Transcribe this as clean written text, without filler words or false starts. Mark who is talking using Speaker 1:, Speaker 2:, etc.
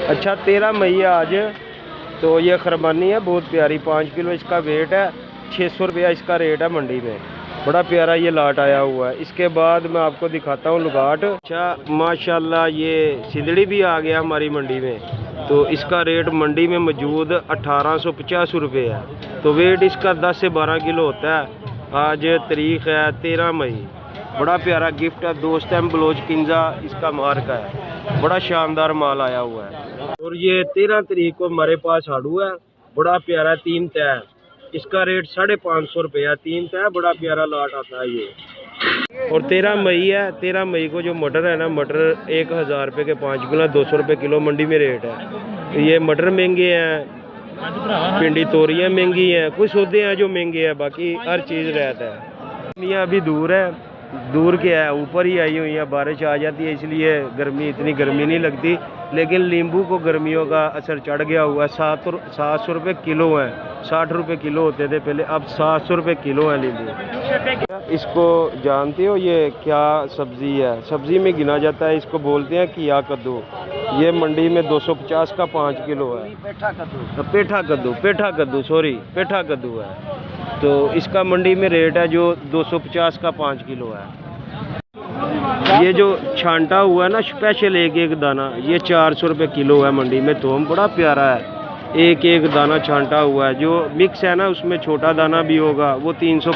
Speaker 1: अच्छा 13 मई है आज। तो ये खरबानी है, बहुत प्यारी, 5 किलो इसका वेट है। 600 रुपया इसका रेट है मंडी में। बड़ा प्यारा ये लाट आया हुआ है। इसके बाद मैं आपको दिखाता हूँ लुगाट। अच्छा माशाल्लाह ये सिंदड़ी भी आ गया हमारी मंडी में। तो इसका रेट मंडी में मौजूद 1850 रुपये है। तो वेट इसका 10 से 12 किलो होता है। आज तारीख है 13 मई। बड़ा प्यारा गिफ्ट है, दोस्त है बलोच किंजा इसका मार्क है। बड़ा शानदार माल आया हुआ है। और ये 13 तारीख को हमारे पास आड़ू है, बड़ा प्यारा 3 तय। इसका रेट 550 रुपया 3 तय। बड़ा प्यारा लाट आता है ये। और 13 मई है, 13 मई को जो मटर है ना, मटर 1000 रुपये के 5 किलो, 200 रुपये किलो मंडी में रेट है। तो ये मटर महंगे हैं, भिंडी तोरियाँ महंगी हैं, कुछ सौदे हैं जो महंगे हैं, बाकी हर चीज़ रहता है। मियाँ अभी दूर है, दूर क्या है, ऊपर ही आई हुई है, बारिश आ जाती है इसलिए गर्मी, इतनी गर्मी नहीं लगती। लेकिन नींबू को गर्मियों का असर चढ़ गया हुआ है। 700 रुपये किलो है। 60 रुपये किलो होते थे पहले, अब 700 रुपये किलो है नींबू। इसको जानते हो ये क्या सब्जी है? सब्जी में गिना जाता है, इसको बोलते हैं किया कद्दू। ये मंडी में 250 का 5 किलो है। पेठा कद्दू सॉरी, पेठा कद्दू है। तो इसका मंडी में रेट है जो 250 का 5 किलो है। ये जो छांटा हुआ है ना स्पेशल एक एक दाना, ये 400 रुपये किलो है मंडी में। थोम बड़ा प्यारा है, एक एक दाना छांटा हुआ है। जो मिक्स है ना उसमें छोटा दाना भी होगा, वो 300